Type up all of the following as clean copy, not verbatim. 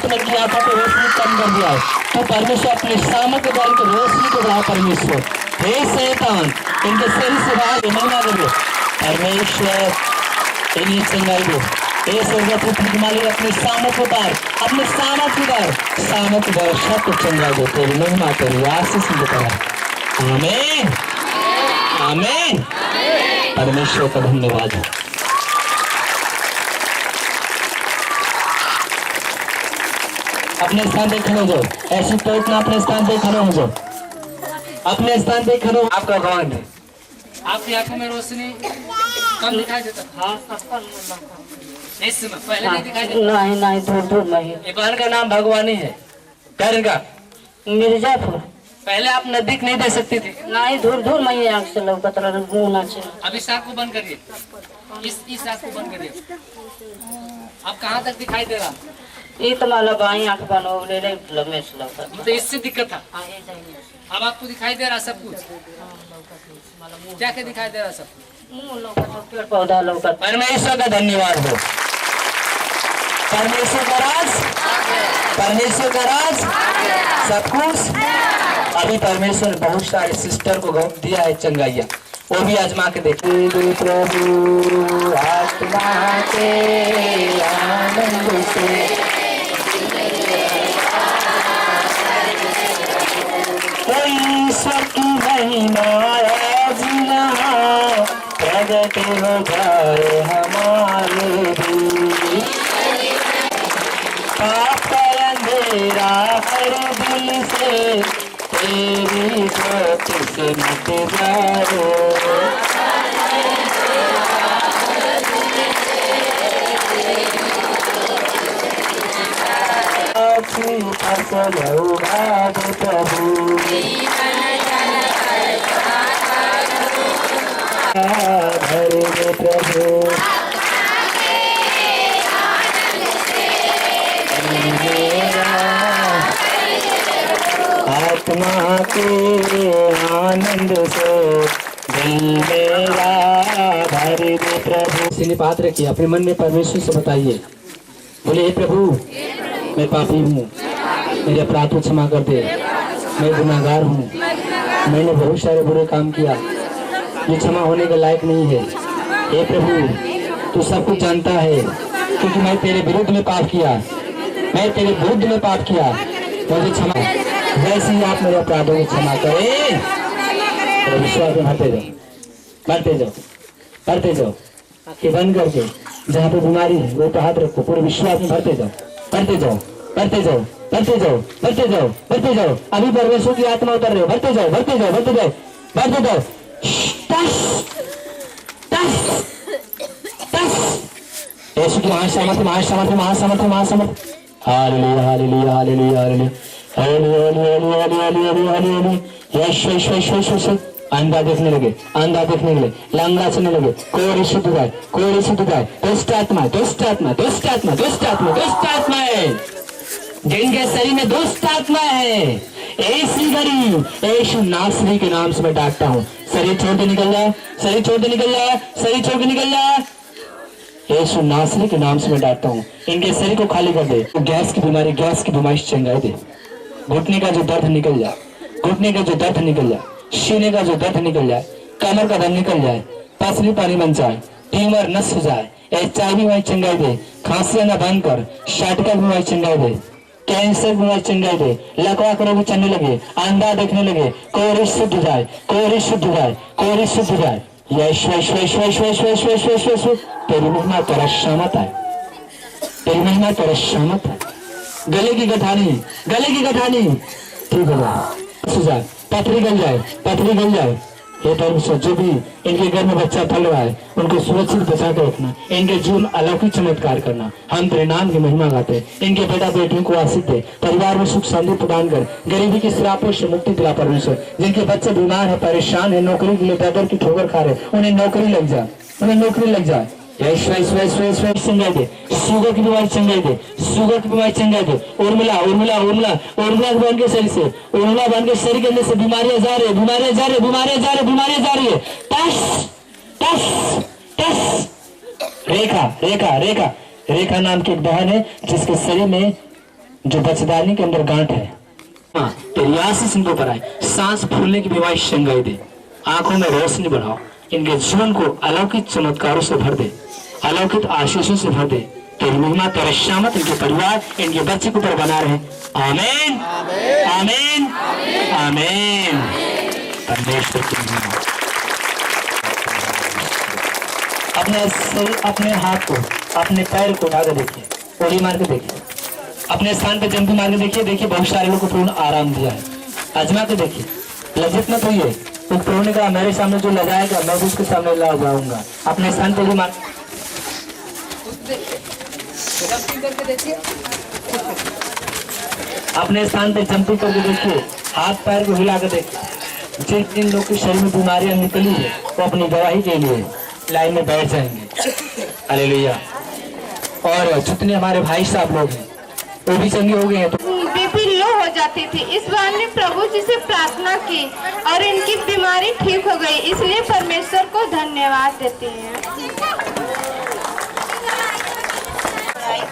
आत्मा की आंखों को रोशनी कम कर दिया है। तो परमेश्वर अपने सामर्थ्य द्वारा की रोशनी को बढ़ा। परमेश्वर हे शैतान इनके शरीर से बाहर मना कर दो परमेश्वर, इन्हीं चंगाई दो हे स्वर्गीय मालिक, अपने सामर्थ्य द्वार, अपने सामर्थ्य द्वार, सामर्थ्य द्वार सबको चंगा दो। तेरी महिमा तेरी आशीष देता है। आमीन आमीन। परमेश्वर का धन्यवाद। अपने स्थान पे खड़े हो जाओ, ऐसी तो इतना अपने स्थान पे खड़े हो जाओ, अपने स्थान पे खड़े हो। आपका कौन है? आपकी आंखों में रोशनी कम दिखाई देता? हाँ इस समय पहले नहीं दिखाई देता? नहीं नहीं, दूर दूर नहीं। ये बहन का नाम भगवानी है। घर का मिर्जापुर। पहले आप नजदीक नहीं दे सकती थी? नहीं, दूर दूर नहीं आँख से लौकत रहा। अब इस आँख को बंद करिए, इस आँख को बंद करिए। अब कहाँ तक दिखाई दे रहा? ये तो माला बाई आँख बनो ले ले लम्बे से लौकत। तो इससे दिक्कत था। अब आपको दिखाई दे रहा सब कुछ? क्या क्या दिखाई दे रहा सब कुछ? पेड़ पौधा लौकत। परमेश्वर का धन्यवाद हो। परमेश्वर का राज, परमेश्वर का राज सब कुछ। अभी परमेश्वर ने बहुत सारे सिस्टर को दिया है चंगाइया, वो भी आजमा के देखिए। प्रभु आत्मा के आनंद से ईश्वर की महिमा आज यहाँ प्रगट हो जाए हमारे भी। पाप का अंधेरा हर दिल से तेरी ज्योति से मिट जाए। अच्छी फसल उगा दे प्रभु, भर दे प्रभु। आत्मा के आनंद से दिल मेरा भर दे प्रभु। सिने पात्र की अपने मन में परमेश्वर से बताइए, बोले हे प्रभु मैं पापी हूँ, मेरे अपराध को क्षमा कर दे, मैं गुनाहगार हूँ, मैंने बहुत सारे बुरे काम किया, ये क्षमा होने के लायक नहीं है। हे प्रभु तू सब कुछ जानता है, क्योंकि मैं तेरे विरुद्ध में पाप किया, मैं तेरे विरुद्ध में पाप किया, मुझे क्षमा। वैसे ही आप मेरे अपराधों को क्षमा करें। तो विश्वास में भरते जाओ, भरते जाओ, भरते जाओ। आंखें बंद करके जहाँ पे बीमारी है वो पे हाथ रखो, पूरे विश्वास में भरते जाओ, भरते जाओ, भरते जाओ, भरते जाओ, भरते जाओ, भरते जाओ। अभी परमेश्वर की आत्मा उतर रहे हो, भरते जाओ, भरते जाओ, भरते जाओ, भरते जाओ। यीशु की महासामर्थ्य, महासामर्थ्य, महासामर्थ्य, महासामर्थ्य। Hallelujah, hallelujah, hallelujah, hallelujah, hallelujah, hallelujah, hallelujah. यीशु, यीशु, यीशु, यीशु। अंधा देखने लगे, अंधा देखने लगे, लंगड़ा सुनने लगे, कोड़ी शुद्ध गाय, कोड़ी शुद्ध गाय। दुष्ट आत्मा, दुष्ट आत्मा, दुष्ट आत्मा, दुष्ट आत्मा, दुष्ट आत्मा है जिनके शरीर में दुष्ट आत्मा है, ऐसी गरीब यीशु नासरी के नाम से मैं डांटता हूँ। शरीर छोड़ के निकल जाए, शरीर छोड़ के निकल जाए, शरीर छोड़ के निकल जाए। यीशु नासरी के नाम से मैं डांटता हूँ, इनके शरीर को खाली कर दे। गैस की बीमारी, गैस की बीमारी चंगाई दे। घुटने का जो दर्द निकल जाए, घुटने का जो दर्द निकल जाए, सीने का जो दर्द निकल जाए, कमर का दर्द निकल जाए, पसली पानी बन जाए, ट्यूमर नष्ट हो जाए, HIV बीमारी चंगाई दे, खांसी ना बंद कर, शाटका बीमारी चंगाई दे, कैंसर बीमारी चंगाई दे, लकवा करो भी चलने लगे, अंधा देखने लगे, कोरी शुद्ध जाए, कोरी शुद्ध जाए, कोरी शुद्ध जाए। यीशु, यीशु, यीशु, यीशु, यीशु, यीशु, यीशु, यीशु, यीशु। तेरी महिमा तेरा शामत है, तेरी महिमा तेरा शामत है। गले की गठानी, गले की गठानी ठीक हो जाए, पथरी गल जाए, पथरी गल जाए। हे परमेश्वर, जो भी इनके घर में बच्चा पल रहा है उनको सुरक्षित बचा के रखना, इनके जीवन अलौकिक चमत्कार करना। हम तेरे नाम की महिमा गाते हैं। इनके बेटा बेटियों को आशीष दे, परिवार में सुख शांति प्रदान कर, गरीबी की श्रापों से मुक्ति दिला परमेश्वर। जिनके बच्चे बीमार है, परेशान है, नौकरी के लिए पैदल की ठोकर खा रहे, उन्हें नौकरी लग जाए, उन्हें नौकरी लग जाए। चंगाई दे, शुगर की बीमारी चंगाई दे, शुगर की बीमारी चंगाई दे। उर्मिला, उर्मिला, उर्मिला, उर्मिला बन के शरीर से, उर्मिला बन के शरीर के अंदर से बीमारियां जा रही है, बीमारियां जा रही है, बीमारियां जा रही है, बीमारियां जा रही है। टस टस टस। रेखा, रेखा, रेखा, रेखा नाम की एक बहन है जिसके शरीर में जो बच्चेदानी के अंदर गांठ है, हाँ, तेरी आशीष इनको पर आए, सांस फूलने की बीमारी शंगाई दे, आंखों में रोशनी बढ़ाओ, इनके जीवन को अलौकिक चमत्कारों से भर दे, अलौकिक आशीषों से भर दे। तेरी महिमा तेरे शामत इनके परिवार, इनके बच्चे के ऊपर बना रहे। आमीन आमीन आमीन। परमेश्वर की महिमा। अपने हाथ को, अपने पैर को उठा कर देखिए, गोली मार के देखिए, अपने स्थान पे जंपी मार के देखिए। देखिए बहुत सारे लोगों को पूर्ण आराम दिया है। आजमा के देखिए, लज्जित मत होइए। तो प्रभु ने कहा मेरे सामने जो लगाएगा मैं भी उसके सामने ला जाऊंगा। अपने स्थान पे भी मार अपने स्थान पे जंपिंग करके देखिए, हाथ पैर को हिला कर देखिए। जिन लोग के शरीर में बीमारियां निकली है वो अपनी गवाही के लिए लाइन में बैठ जाएंगे। हालेलुया। और जितने हमारे भाई साहब लोग हैं वो भी चंगे हो गए हैं। तो बीपी लो हो जाती थी, इस बार ने प्रभु जी से प्रार्थना की और इनकी बीमारी ठीक हो गई, इसलिए परमेश्वर को धन्यवाद देती हैं।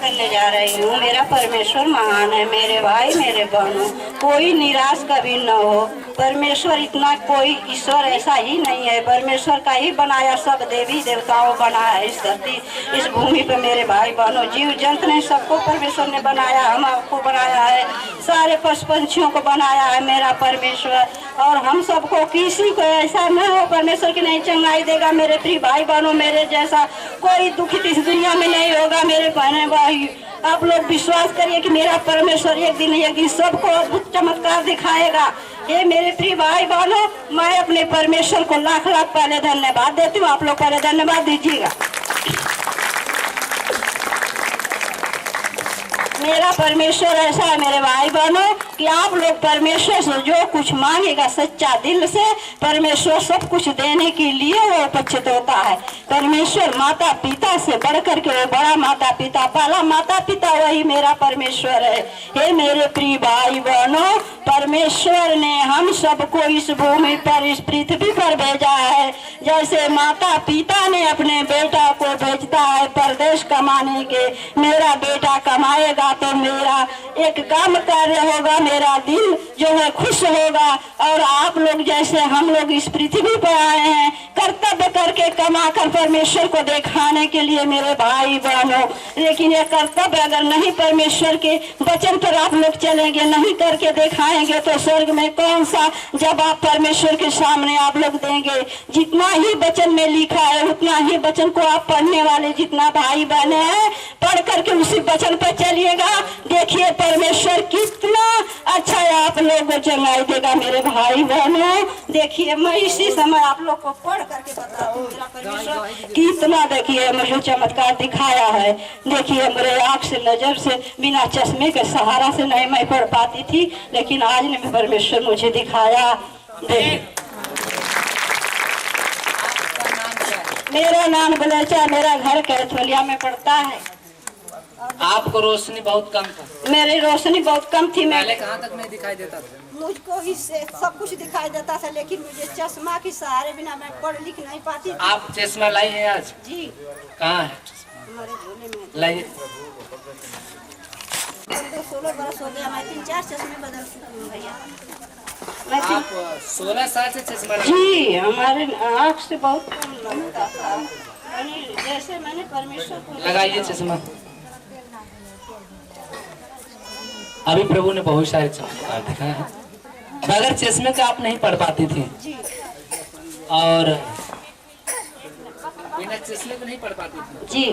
करने जा रही हूँ। मेरा परमेश्वर महान है। मेरे भाई मेरे बहनों, कोई निराश कभी न हो। परमेश्वर इतना, कोई ईश्वर ऐसा ही नहीं है। परमेश्वर का ही बनाया सब देवी देवताओं बनाया है इस धरती, इस भूमि पे। मेरे भाई बहनों, जीव जंतु ने सबको परमेश्वर ने बनाया, हम आपको बनाया है, सारे पशु पंछियों को बनाया है मेरा परमेश्वर। और हम सबको, किसी को ऐसा न हो परमेश्वर की नहीं चंगाई देगा। मेरे प्रिय भाई बहनों, मेरे जैसा कोई दुखित इस दुनिया में नहीं होगा। मेरे बहने भाई, आप लोग विश्वास करिए कि मेरा परमेश्वर एक दिन सबको अद्भुत चमत्कार दिखाएगा। ये मेरे प्रिय भाई बहनों, मैं अपने परमेश्वर को लाख लाख पहले धन्यवाद देती हूँ। आप लोग पहले धन्यवाद दीजिएगा। मेरा परमेश्वर ऐसा है मेरे भाई बहनों कि आप लोग परमेश्वर से जो कुछ मांगेगा सच्चा दिल से, परमेश्वर सब कुछ देने के लिए वो उपस्थित होता है। परमेश्वर माता पिता से बढ़कर के वो बड़ा माता पिता, पहला माता पिता वही मेरा परमेश्वर है। हे मेरे प्रिय भाई बहनों, परमेश्वर ने हम सबको इस भूमि पर, इस पृथ्वी पर भेजा है। जैसे माता पिता ने अपने बेटा को भेजता है परदेश कमाने के, मेरा बेटा कमाएगा तो मेरा एक काम कार्य होगा, मेरा दिल जो है खुश होगा। और आप लोग जैसे हम लोग इस पृथ्वी पर आए हैं कर्तव्य करके, कमा कर परमेश्वर को दिखाने के लिए मेरे भाई बहनों। लेकिन ये कर्तव्य अगर नहीं परमेश्वर के वचन पर आप लोग चलेंगे, नहीं करके दिखाएंगे, तो स्वर्ग में कौन सा जब आप परमेश्वर के सामने आप लोग देंगे। जितना ही वचन में लिखा है उतना ही वचन को आप पढ़ने वाले जितना भाई बहने हैं, पढ़ करके उसी वचन पर चलिएगा। देखिए परमेश्वर कितना अच्छा है, आप लोग को चंगाई देगा मेरे भाई बहनों। देखिए मैं इसी समय आप लोग को पढ़ करके बता दूं मेरा परमेश्वर कितना, देखिए मुझे चमत्कार दिखाया है। देखिए मेरे आँख से, नजर से, बिना चश्मे के सहारा से नहीं मैं पढ़ पाती थी, लेकिन आज ने परमेश्वर मुझे दिखाया। मेरा नाम बलेचा, मेरा घर कैथोलिया में पड़ता है। आपको रोशनी बहुत कम था। मेरी रोशनी बहुत कम थी। मैं पहले कहाँ तक नहीं दिखाई देता था? मुझको इससे सब कुछ दिखाई देता था, लेकिन मुझे चश्मा के सहारे बिना मैं पढ़ लिख नहीं पाती थी। आप चश्मा लाई है आज? जी। कहाँ है? हमारे झोले में लाइए। 16 बरस हो गया, मैं 3-4 चश्मे बदल चुकी हूँ भैया। आप 16 साल से चश्मा जी, हमारे आँख से बहुत कम लगता था। जैसे मैंने परमेश्वर को लगाइए चश्मा। अभी प्रभु ने बहुत सारे चमत्कार दिखाए हैं, बगैर चश्मे के आप नहीं पढ़ पाती थी। जी। और बिना चश्मे को नहीं पढ़ पाती थी। जी।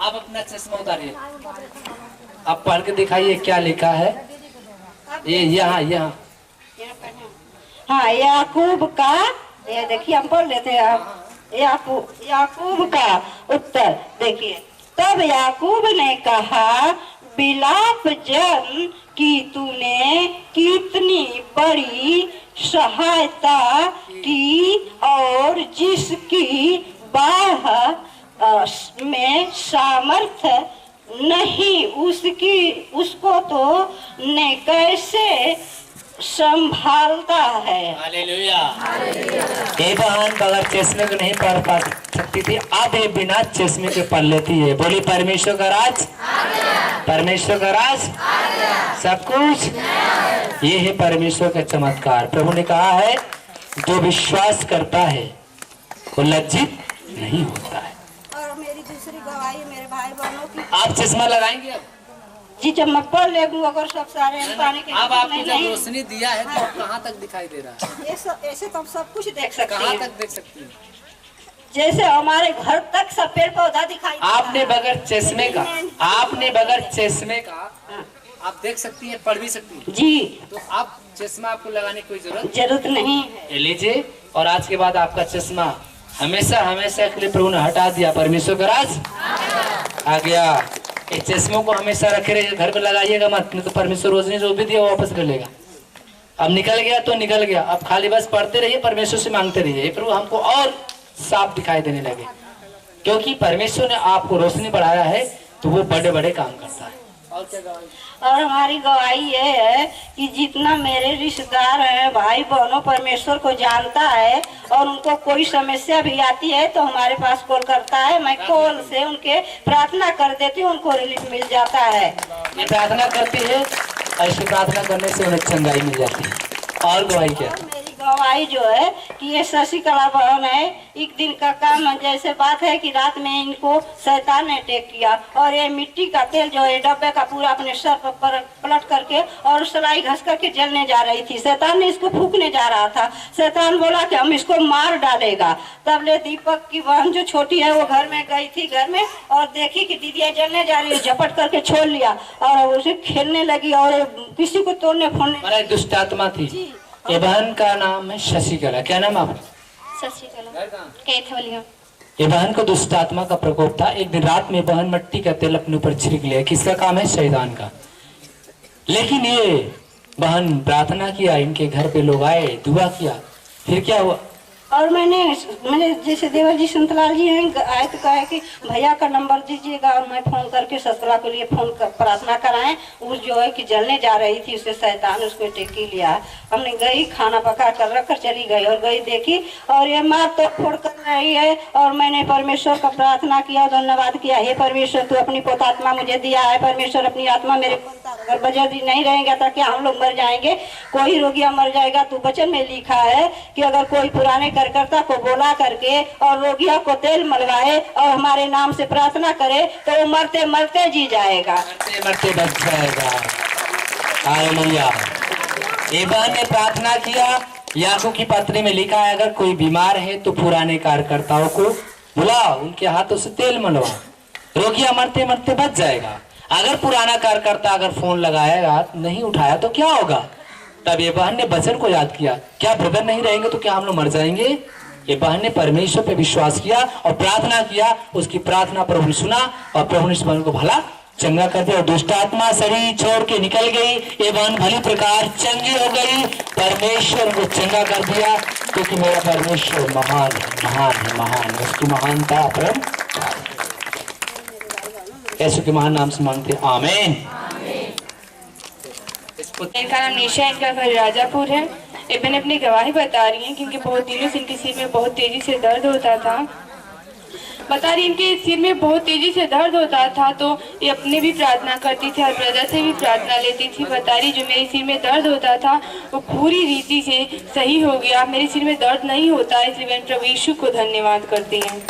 आप अपना चश्मा उतारिए, आप पढ़ के दिखाइए क्या लिखा है। ये यहाँ यहाँ हाँ, याकूब का, ये देखिए हम पढ़ लेते हैं। आप याकूब का उत्तर देखिए। तब याकूब ने कहा, बिलाप जन कि तूने कितनी बड़ी सहायता की, और जिसकी बाह में सामर्थ्य नहीं उसको तो ने कैसे संभालता है। हालेलुया। ये बहन बगैर चश्मे को नहीं पढ़ पा सकती थी, अब ये बिना चश्मे के पढ़ लेती है। बोली परमेश्वर का राज, परमेश्वर का राज सब कुछ। ये है परमेश्वर का चमत्कार। प्रभु ने कहा है जो विश्वास करता है वो लज्जित नहीं होता है। और मेरी दूसरी गवाही मेरे भाई बहनों की, आप चश्मा लगाएंगे अब? जी जब मैं पढ़ लेंगे अगर सब सारे पानी के अब आपको जब रोशनी दिया है तो कहाँ तक दिखाई दे रहा है? ऐसे तो हम सब कुछ देख सकते कहाँ हैं, तक देख सकती है? जैसे हमारे घर तक सब पेड़ पौधा दिखाई देता आपने है। बगैर चश्मे का, आपने बगैर चश्मे का आप देख सकती हैं, पढ़ भी सकती हैं। जी तो आप चश्मा आपको लगाने की कोई जरूरत नहीं है। ये लीजिए, और आज के बाद आपका चश्मा हमेशा हमेशा के लिए प्रभु ने हटा दिया। परमेश्वर का राज आ गया। ये चश्मों को हमेशा रखे रहिए, घर पे लगाइएगा मत, नहीं तो परमेश्वर रोशनी जो भी दिया वो वापस कर लेगा। अब निकल गया तो निकल गया, अब खाली बस पढ़ते रहिए, परमेश्वर से मांगते रहिए प्रभु हमको और साफ दिखाई देने लगे, क्योंकि परमेश्वर ने आपको रोशनी बढ़ाया है तो वो बड़े बड़े काम करता है। और क्या गवाही? और हमारी गवाही ये है कि जितना मेरे रिश्तेदार हैं, भाई बहनों, परमेश्वर को जानता है और उनको कोई समस्या भी आती है तो हमारे पास कॉल करता है। मैं कॉल से उनके प्रार्थना कर देती हूँ, उनको रिलीफ मिल जाता है। ये प्रार्थना करती है, ऐसी प्रार्थना करने से उन्हें चंगाई मिल जाती है। और गवाही क्या? और मेरी गवाही जो है कि ये शशिकला बहन है, एक दिन का काम है, जैसे बात है कि रात में इनको शैतान ने अटैक किया और ये मिट्टी का तेल जो है डब्बे का पूरा अपने सर पर पलट करके और सलाई घस करके जलने जा रही थी। शैतान ने इसको फूकने जा रहा था। शैतान बोला कि हम इसको मार डालेगा। तब ले दीपक की बहन जो छोटी है वो घर में गई थी, घर में, और देखी कि दीदी जलने जा रही है, झपट करके छोड़ लिया और उसे खेलने लगी और किसी को तोड़ने फोड़ने। दुष्ट आत्मा थी। ये बहन का नाम है शशिकला। क्या नाम आप? शशिकला। ये बहन को दुष्ट आत्मा का प्रकोप था। एक दिन रात में बहन मिट्टी का तेल अपने ऊपर छिड़क लिया। किसका काम है? शैतान का। लेकिन ये बहन प्रार्थना किया, इनके घर पे लोग आए, दुआ किया, फिर क्या हुआ? और मैंने जैसे देवर जी संतलाल जी हैं आए तो कहा कि भैया का नंबर दीजिएगा और मैं फोन करके शशिकला के लिए फोन कर प्रार्थना कराएं। वो जो है कि जलने जा रही थी, उससे शैतान उसको टेकी लिया। हमने गई, खाना पका कर रख कर चली गई और गई देखी और ये मार तो फोड़ कर रही है। और मैंने परमेश्वर का प्रार्थना किया, धन्यवाद किया, हे परमेश्वर तू अपनी पोतात्मा मुझे दिया है। परमेश्वर अपनी आत्मा मेरे अगर बजट नहीं रहेगा तो क्या हम लोग मर जाएंगे? कोई रोगिया मर जाएगा। तू वचन में लिखा है कि अगर कोई पुराने कार्यकर्ता को बोला करके और रोगिया को तेल मलवाए और हमारे नाम से प्रार्थना करे तो वो मरते मरते जी जाएगा, मरते मरते बच जाएगा। हालेलुया। ये बहन ने प्रार्थना किया। याकूब की पत्री में लिखा है अगर कोई बीमार है तो पुराने कार्यकर्ताओं को बुलाओ, उनके हाथों से तेल मलवाओ, रोगिया मरते मरते बच जाएगा। अगर पुराना कार्यकर्ता अगर फोन लगाया नहीं उठाया तो क्या होगा? तब ये बहन ने वचन को याद किया, क्या ब्रदर नहीं रहेंगे तो क्या हम लोग मर जाएंगे? ये बहन ने परमेश्वर पे विश्वास किया और प्रार्थना किया। उसकी प्रार्थना प्रभु ने सुना और प्रभु ने इस बहन को भला चंगा कर दिया और दुष्ट आत्मा शरीर छोड़ के निकल गई। ये बहन भली प्रकार चंगी हो गई। परमेश्वर को चंगा कर दिया, क्योंकि मेरा परमेश्वर महान है, महान है, महान है। उसकी महानता परम यीशु के महान नाम से मांगते हैं, आमीन। इनका नाम निशा, इनका घर राजापुर है। ये मैंने अपनी गवाही बता रही हैं क्योंकि बहुत दिनों से इनके सिर में बहुत तेजी से दर्द होता था। बता रही इनके सिर में बहुत तेजी से दर्द होता था तो ये अपने भी प्रार्थना करती थी और ब्रदर से भी प्रार्थना लेती थी। बता रही जो मेरे सिर में दर्द होता था वो पूरी रीति से सही हो गया। मेरे सिर में दर्द नहीं होता, इसलिए मैं प्रभु यीशु को धन्यवाद करती हूँ।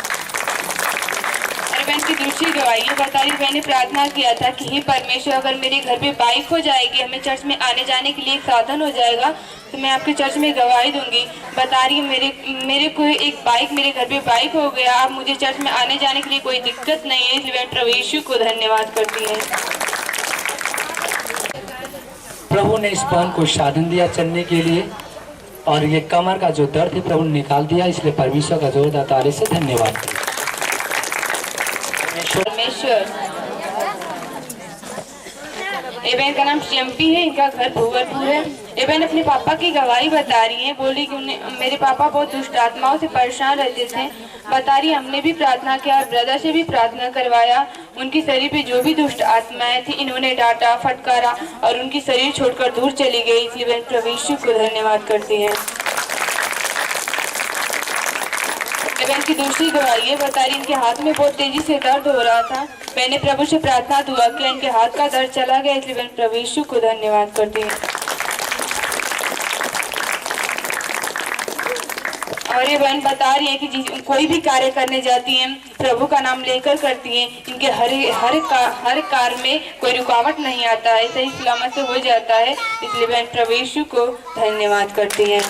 की दूसरी गवाही बता रही, मैंने प्रार्थना किया था कि हे परमेश्वर अगर मेरे घर पे बाइक हो जाएगी, हमें चर्च में आने जाने के लिए एक साधन हो जाएगा तो मैं आपके चर्च में गवाही दूंगी। बता रही मेरे को एक बाइक, मेरे घर पे बाइक हो गया, अब मुझे चर्च में आने जाने के लिए कोई दिक्कत नहीं है, इसलिए मैं प्रभु यीशु को धन्यवाद करती हूँ। प्रभु ने इस बहन को साधन दिया चलने के लिए और ये कमर का जो दर्द है प्रभु ने निकाल दिया, इसलिए परमेश्वर का जोरदार ताली से धन्यवाद। परमेश्वर। ये बहन का नाम चंपी है, इनका घर भूवरपुर है। ये बहन अपने पापा की गवाही बता रही है। बोली कि उन्हें मेरे पापा बहुत दुष्ट आत्माओं से परेशान रहते थे। बता रही हमने भी प्रार्थना किया और ब्रदर से भी प्रार्थना करवाया। उनकी शरीर पे जो भी दुष्ट आत्माएं थी इन्होंने डांटा फटकारा और उनकी शरीर छोड़कर दूर चली गई। इसलिए बहन प्रभु यीशु को धन्यवाद करती है। बहन की दूसरी गवाही है। बता रही इनके हाथ में बहुत तेजी से दर्द हो रहा था। मैंने प्रभु से प्रार्थना दुआ किया, इनके हाथ का दर्द चला गया। इसलिए बहन प्रभु यीशु को धन्यवाद करती है। और ये बहन बता रही है कि कोई भी कार्य करने जाती हैं प्रभु का नाम लेकर करती हैं, इनके हर कार्य में कोई रुकावट नहीं आता है, सही सलामत से हो जाता है। इसलिए बहन प्रभु यीशु को धन्यवाद करती हैं।